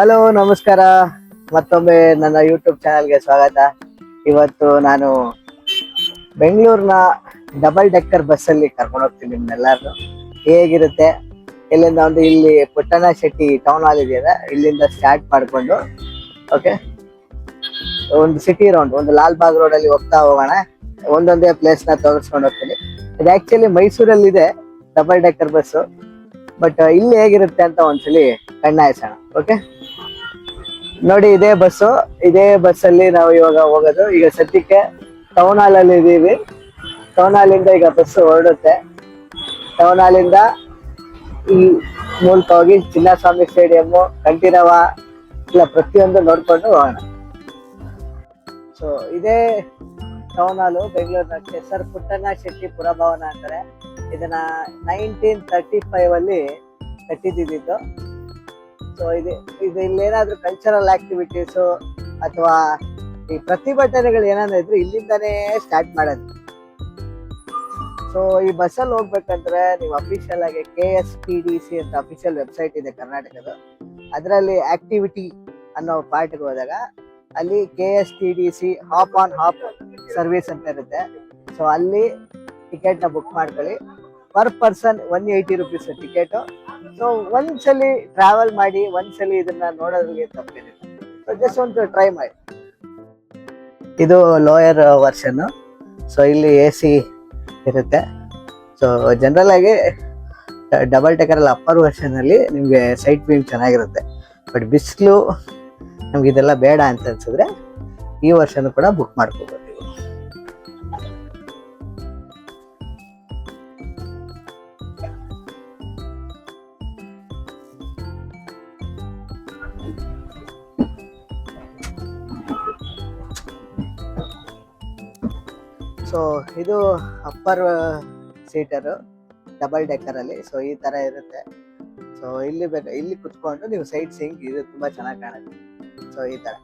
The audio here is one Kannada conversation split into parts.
ಹಲೋ, ನಮಸ್ಕಾರ. ಮತ್ತೊಮ್ಮೆ ನನ್ನ ಯೂಟ್ಯೂಬ್ ಚಾನಲ್ಗೆ ಸ್ವಾಗತ. ಇವತ್ತು ನಾನು ಬೆಂಗಳೂರಿನ ಡಬಲ್ ಡೆಕ್ಕರ್ ಬಸ್ಸಲ್ಲಿ ಕರ್ಕೊಂಡು ಹೋಗ್ತೀನಿ ನಿಮ್ನೆಲ್ಲರೂ. ಹೇಗಿರುತ್ತೆ, ಇಲ್ಲಿಂದ ಒಂದು ಇಲ್ಲಿ ಪುಟ್ಟಣ ಶೆಟ್ಟಿ ಟೌನ್ ಹಾಲ್ ಇದೆಯಲ್ಲ, ಇಲ್ಲಿಂದ ಸ್ಟಾರ್ಟ್ ಮಾಡಿಕೊಂಡು ಓಕೆ ಒಂದು ಸಿಟಿ ರೌಂಡ್, ಒಂದು ಲಾಲ್ ಬಾಗ್ ರೋಡಲ್ಲಿ ಹೋಗ್ತಾ ಹೋಗೋಣ. ಒಂದೊಂದೇ ಪ್ಲೇಸ್ನ ತೋರಿಸ್ಕೊಂಡು ಹೋಗ್ತೀನಿ. ಇದು ಆ್ಯಕ್ಚುಲಿ ಮೈಸೂರಲ್ಲಿದೆ ಡಬಲ್ ಡೆಕ್ಕರ್ ಬಸ್ಸು, ಬಟ್ ಇಲ್ಲಿ ಹೇಗಿರುತ್ತೆ ಅಂತ ಒಂದ್ಸಲಿ ಕಣ್ಣಾಯಿಸೋಣ. ಓಕೆ, ನೋಡಿ ಇದೇ ಬಸ್ಸಲ್ಲಿ ನಾವು ಇವಾಗ ಹೋಗೋದು. ಈಗ ಸದ್ಯಕ್ಕೆ ಟೌನ್ ಹಾಲ್ ಅಲ್ಲಿ ಇದೀವಿ. ಟೌನ್ ಹಾಲಿಂದ ಈಗ ಬಸ್ ಹೊರಡುತ್ತೆ. ಟೌನ್ ಹಾಲಿಂದ ಈ ಮೂಲಕ ಹೋಗಿ ಚಿನ್ನಸ್ವಾಮಿ ಸ್ಟೇಡಿಯಂ, ಕಂಠೀರವ ಇಲ್ಲ ಪ್ರತಿಯೊಂದು ನೋಡ್ಕೊಂಡು ಹೋಗೋಣ. ಸೊ ಇದೇ ಟೌನ್ ಹಾಲು ಬೆಂಗಳೂರಿನ ಸರ್ ಪುಟ್ಟಣ್ಣ ಶೆಟ್ಟಿ ಪುರಭವನ ಅಂತಾರೆ. ಇದನ್ನ 1935 ಅಲ್ಲಿ ಕಟ್ಟಿದ್ದಿದ್ದು. ಸೊ ಇದು ಇಲ್ಲೇನಾದ್ರೂ ಕಲ್ಚರಲ್ ಆಕ್ಟಿವಿಟೀಸು ಅಥವಾ ಈ ಪ್ರತಿಭಟನೆಗಳು ಏನಾದ್ರು ಇದ್ರೆ ಇಲ್ಲಿಂದಾನೇ ಸ್ಟಾರ್ಟ್ ಮಾಡೋದು. ಸೊ ಈ ಬಸ್ಸಲ್ಲಿ ಹೋಗ್ಬೇಕಂದ್ರೆ ನೀವು ಅಫಿಷಿಯಲ್ ಆಗಿ KSTDC ಅಂತ ಅಫಿಷಿಯಲ್ ವೆಬ್ಸೈಟ್ ಇದೆ ಕರ್ನಾಟಕದ. ಅದರಲ್ಲಿ ಆಕ್ಟಿವಿಟಿ ಅನ್ನೋ ಪಾರ್ಟ್ಗೆ ಹೋದಾಗ ಅಲ್ಲಿ KSTDC hop on hop service ಅಂತ ಇರುತ್ತೆ. ಸೊ ಅಲ್ಲಿ ಟಿಕೆಟ್ನ ಬುಕ್ ಮಾಡ್ಕೊಳ್ಳಿ. Per person 180 rupees ticket. So ಒಂದ್ಸಲಿ ಟ್ರಾವೆಲ್ ಮಾಡಿ, ಒಂದ್ಸಲಿ ಇದನ್ನ ನೋಡೋದ್ರಿಗೆ ತಪ್ಪಿದೆ. ಸೊ ಜಸ್ಟ್ ಒಂದು ಟ್ರೈ ಮಾಡಿ. ಇದು ಲೋಯರ್ ವರ್ಷನ್. ಸೊ ಇಲ್ಲಿ AC ಇರುತ್ತೆ. ಸೊ ಜನರಲ್ ಆಗಿ ಡಬಲ್ ಡೆಕ್ಕರ್ ಅಲ್ಲಿ ಅಪ್ಪರ್ ವರ್ಷನ್ ಅಲ್ಲಿ ನಿಮ್ಗೆ ಸೈಟ್ ವ್ಯೂ ಚೆನ್ನಾಗಿರುತ್ತೆ. ಬಟ್ ಬಿಸಿಲು ನಮ್ಗೆ ಇದೆಲ್ಲ ಬೇಡ ಅಂತ ಅನ್ಸಿದ್ರೆ ಈ ವರ್ಷನ್ ಕೂಡ ಬುಕ್ ಮಾಡ್ಕೋಬಹುದು. ಸೊ ಇದು ಅಪ್ಪರ್ ಸೀಟರು ಡಬಲ್ ಡೆಕ್ಕರ್ ಅಲ್ಲಿ. ಸೊ ಈ ತರ ಇರುತ್ತೆ. ಸೊ ಇಲ್ಲಿ ಕುತ್ಕೊಂಡು ನೀವು ಸೈಟ್ ಸೀಯಿಂಗ್ ಇದು ತುಂಬಾ ಚೆನ್ನಾಗಿ ಕಾಣುತ್ತೆ. ಸೊ ಈ ತರ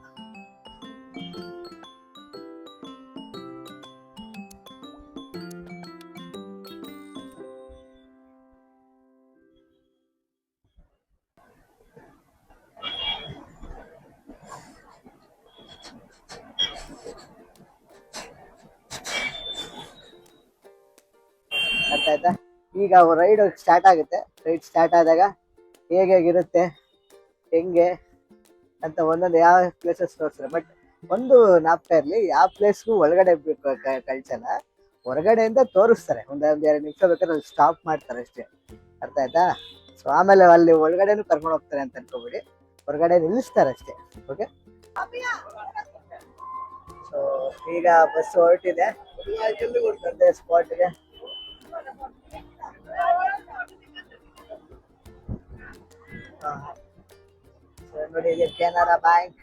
ಅರ್ಥ ಆಯ್ತಾ? ಈಗ ರೈಡ್ ಸ್ಟಾರ್ಟ್ ಆಗುತ್ತೆ. ರೈಡ್ ಸ್ಟಾರ್ಟ್ ಆದಾಗ ಹೇಗಿರುತ್ತೆ, ಹೆಂಗೆ ಅಂತ ಒಂದೊಂದು ಯಾವ ಪ್ಲೇಸಸ್ ತೋರಿಸ್ತಾರೆ. ಬಟ್ ಒಂದು ನಾಪ್ತಾ ಇರಲಿ, ಯಾವ ಪ್ಲೇಸ್ಗೂ ಒಳಗಡೆ ಕಳ್ಸಲ್ಲ, ಹೊರಗಡೆಯಿಂದ ತೋರಿಸ್ತಾರೆ. ಒಂದೊಂದು 2 ನಿಮಿಷ ಬೇಕಾದ್ರೆ ಅಲ್ಲಿ ಸ್ಟಾಪ್ ಮಾಡ್ತಾರೆ ಅಷ್ಟೇ. ಅರ್ಥ ಆಯ್ತಾ? ಸೊ ಆಮೇಲೆ ಅಲ್ಲಿ ಒಳಗಡೆನೂ ಕರ್ಕೊಂಡು ಹೋಗ್ತಾರೆ ಅಂತ ಅನ್ಕೋಬಿಡಿ, ಹೊರಗಡೆ ನಿಲ್ಲಿಸ್ತಾರೆ ಅಷ್ಟೇ. ಓಕೆ, ಸೊ ಈಗ ಬಸ್ ಹೊರಟಿದೆ ಸ್ಪಾಟ್ಗೆ. ನೋಡಿ, ಇಲ್ಲಿ ಕೆನರಾ ಬ್ಯಾಂಕ್,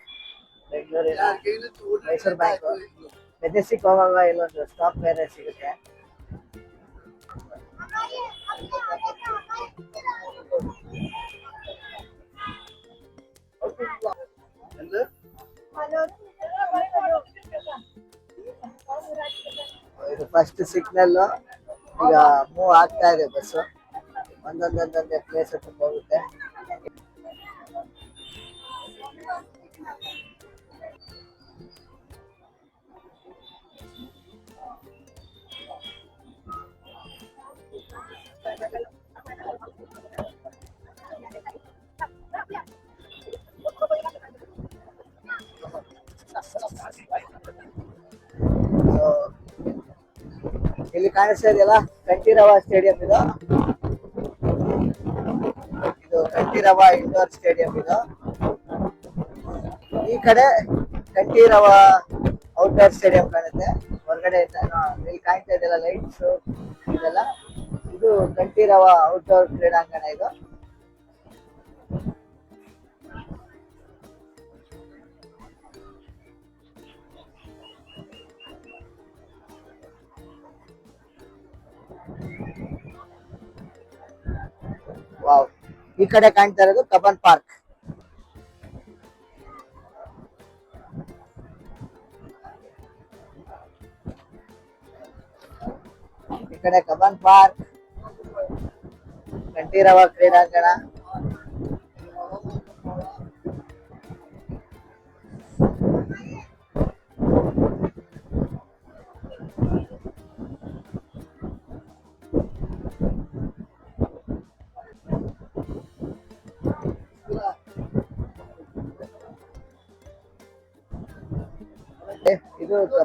ಬೆಂಗಳೂರಿನ ಮೈಸೂರು ಬ್ಯಾಂಕ್. ಮೆಜೆಸ್ಟಿಕ್ ಹೋಗುವಾಗ ಇಲ್ಲೊಂದು ಸ್ಟಾಪ್ ಬೇರೆ ಸಿಗುತ್ತೆ. ಇದು ಫಸ್ಟ್ ಸಿಗ್ನಲ್. ಈಗ ಮೂವ್ ಆಗ್ತಾ ಇದೆ ಬಸ್ಸು. ಒಂದೊಂದೇ ಪ್ಲೇಸ್ ಹತ್ರ ಹೋಗುತ್ತೆ. ಇಲ್ಲಿ ಕಾಣಿಸ್ತಾ ಇದೆಯಲ್ಲ ಕಂಠೀರವ ಸ್ಟೇಡಿಯಂ. ಇದು ಕಂಠೀರವ ಇಂಡೋರ್ ಸ್ಟೇಡಿಯಂ. ಇದು ಈ ಕಡೆ ಕಂಠೀರವ ಔಟ್ಡೋರ್ ಸ್ಟೇಡಿಯಂ ಕಾಣುತ್ತೆ. ಹೊರಗಡೆ ಇಲ್ಲಿ ಕಾಣ್ತಾ ಇದೆಯಲ್ಲ ಲೈಟ್ಸ್ ಇದೆಲ್ಲ, ಇದು ಕಂಠೀರವ ಔಟ್ಡೋರ್ ಕ್ರೀಡಾಂಗಣ. ಇದು ವಾವ್. ಈ ಕಡೆ ಕಾಣ್ತಾ ಇರೋದು ಕಬ್ಬನ್ ಪಾರ್ಕ್. ಈ ಕಡೆ ಕಬ್ಬನ್ ಪಾರ್ಕ್, ಕಂಠೀರವ ಕ್ರೀಡಾಂಗಣ. ಇದು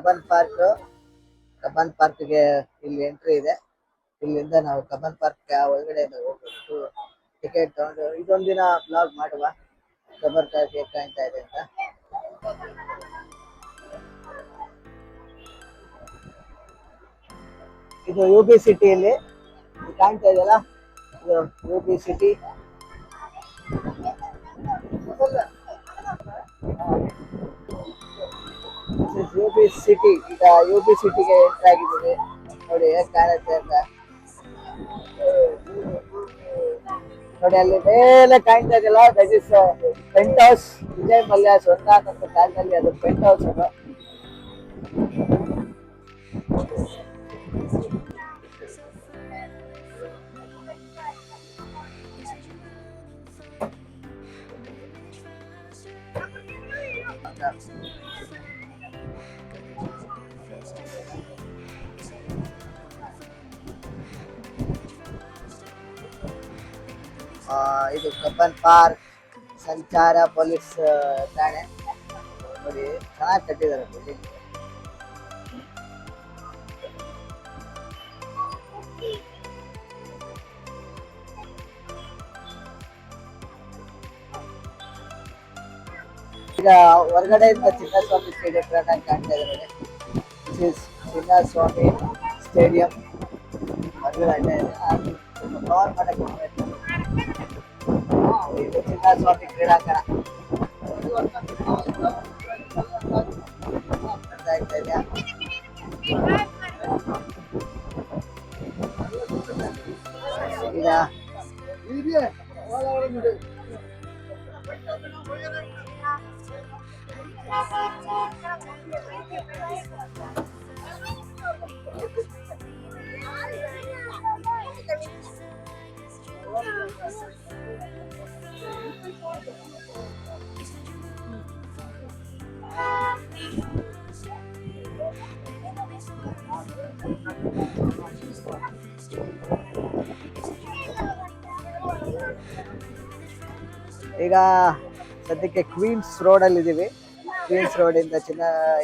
ಕಬ್ಬನ್ ಪಾರ್ಕ್ಗೆ ಇಲ್ಲಿ ಎಂಟ್ರಿ ಇದೆ. ಇಲ್ಲಿಂದ ನಾವು ಕಬ್ಬನ್ ಪಾರ್ಕ್ ಒಳಗಡೆ ಹೋಗ್ಬಿಟ್ಟು ಟಿಕೆಟ್ ತಗೊಂಡು ಇದೊಂದಿನ ಬ್ಲಾಗ್ ಮಾಡುವ ಕಬ್ಬನ್ ಪಾರ್ಕ್ ಹೇಗೆ ಕಾಣ್ತಾ ಇದೆ ಅಂತ. ಇದು ಯು ಬಿ ಸಿಟಿಯಲ್ಲಿ ಕಾಣ್ತಾ ಇದೆಯಲ್ಲ, ಇದು U B city. U B city, ಈಗ ಯು ಬಿ ಸಿಟಿಗೆ ಎಂಟ್ರ್ ಆಗಿದ್ದೀವಿ. ನೋಡಿ ಹೇಗೆ ಕಾಣುತ್ತೆ ಅಂತ. ನೋಡಿ ಅಲ್ಲಿ ಮೇಲೆ ಕಾಣ್ತಾ ಇದೆಯಲ್ಲ, that is paint house. Vijay Mallya ಸ್ವಂತ ಅನ್ನೋ ಕಾಲದಲ್ಲಿ ಅದು ಪೆಂಟ್ ಹೌಸ್ ಅದು. ಇದು ಕಬ್ಬನ್ ಪಾರ್ಕ್ ಸಂಚಾರ ಪೊಲೀಸ್ ಠಾಣೆ. ನೋಡಿ ಚೆನ್ನಾಗಿ ಕಟ್ಟಿದ್ದಾರೆ ಬಿಲ್ಡಿಂಗ್. ಈಗ ಹೊರಗಡೆಯಿಂದ ಚಿನ್ನಸ್ವಾಮಿ ಸ್ಟೇಡಿಯಂ ಕಾಣ್ತಾ ಇದೆ ನೋಡಿ. This is Chinnaswamy stadium. ಹೊರಗಡೆ ಕವರ್ ಮಾಡಕ್ಕೆ ಇದು ಚಿನ್ನಸ್ವಾಮಿ ಕ್ರೀಡಾಂಗಣ ಅಂತ ಆಗ್ತಾ ಇದೆಯಾ. ಈಗ ಈಗ ಸದ್ಯಕ್ಕೆ ಕ್ವೀನ್ಸ್ ರೋಡ್ ಅಲ್ಲಿ ಇದೀವಿ. ಕ್ವೀನ್ಸ್ ರೋಡ್ ಇಂದ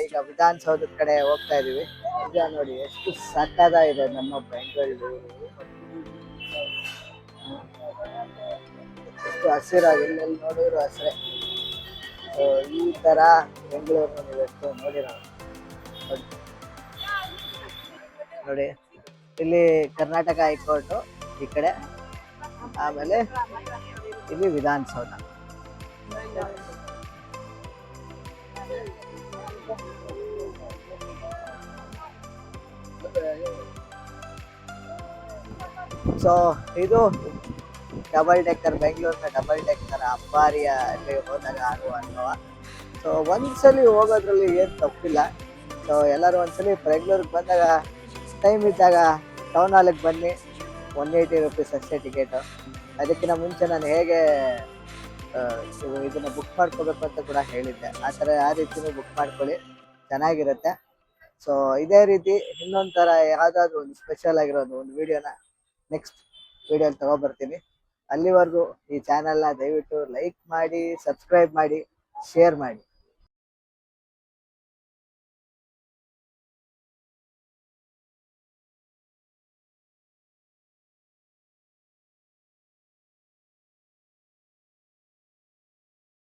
ಈಗ ವಿಧಾನಸೌಧದ ಕಡೆ ಹೋಗ್ತಾ ಇದೀವಿ. ಈಗ ನೋಡಿ ಎಷ್ಟು ಸಕ್ಕತ್ತಾಗಿದೆ ನಮ್ಮ ಬೆಂಗಳೂರು. ಎಷ್ಟು ಹಸಿರಾಗಿ ಎಲ್ಲೆಲ್ಲಿ ನೋಡಿದ್ರು ಹಸಿರೇ. ಈ ತರ ಬೆಂಗಳೂರು ನೀವು ಎಷ್ಟು ನೋಡಿರೋ ನೋಡಿ. ಇಲ್ಲಿ ಕರ್ನಾಟಕ ಹೈಕೋರ್ಟ್ ಈ ಕಡೆ, ಆಮೇಲೆ ಇಲ್ಲಿ ವಿಧಾನಸೌಧ. ಸೊ ಇದು ಡಬಲ್ ಡೆಕ್ಕರ್, ಬೆಂಗಳೂರಿನ ಡಬಲ್ ಡೆಕ್ಕರ್ ಅಂಬಾರಿಯ ಅಲ್ಲಿ ಹೋದಾಗ ಆಗುವ ಅನುಭವ. ಸೊ ಒಂದ್ಸಲಿ ಹೋಗೋದ್ರಲ್ಲಿ ಏನು ತಪ್ಪಿಲ್ಲ. ಸೊ ಎಲ್ಲರೂ ಒಂದ್ಸಲಿ ಬೆಂಗಳೂರಿಗೆ ಬಂದಾಗ ಟೈಮ್ ಇದ್ದಾಗ ಟೌನ್ ಹಾಲಿಗೆ ಬನ್ನಿ. 180 ರೂಪೀಸ್ ಅಷ್ಟೇ ಟಿಕೆಟು. ಅದಕ್ಕಿಂತ ಮುಂಚೆ ನಾನು ಹೇಗೆ ಇದನ್ನು ಬುಕ್ ಮಾಡ್ಕೋಬೇಕು ಅಂತ ಕೂಡ ಹೇಳಿದ್ದೆ. ಆ ರೀತಿನೂ ಬುಕ್ ಮಾಡ್ಕೊಳ್ಳಿ, ಚೆನ್ನಾಗಿರುತ್ತೆ. ಸೊ ಇದೇ ರೀತಿ ಇನ್ನೊಂಥರ ಯಾವುದಾದ್ರೂ ಒಂದು ಸ್ಪೆಷಲ್ ಆಗಿರೋದು ಒಂದು ವಿಡಿಯೋನ ನೆಕ್ಸ್ಟ್ ವಿಡಿಯೋಲಿ ತಗೊಬರ್ತೀನಿ. ಅಲ್ಲಿವರೆಗೂ ಈ ಚಾನಲ್ನ ದಯವಿಟ್ಟು ಲೈಕ್ ಮಾಡಿ, ಸಬ್ಸ್ಕ್ರೈಬ್ ಮಾಡಿ, ಶೇರ್ ಮಾಡಿ.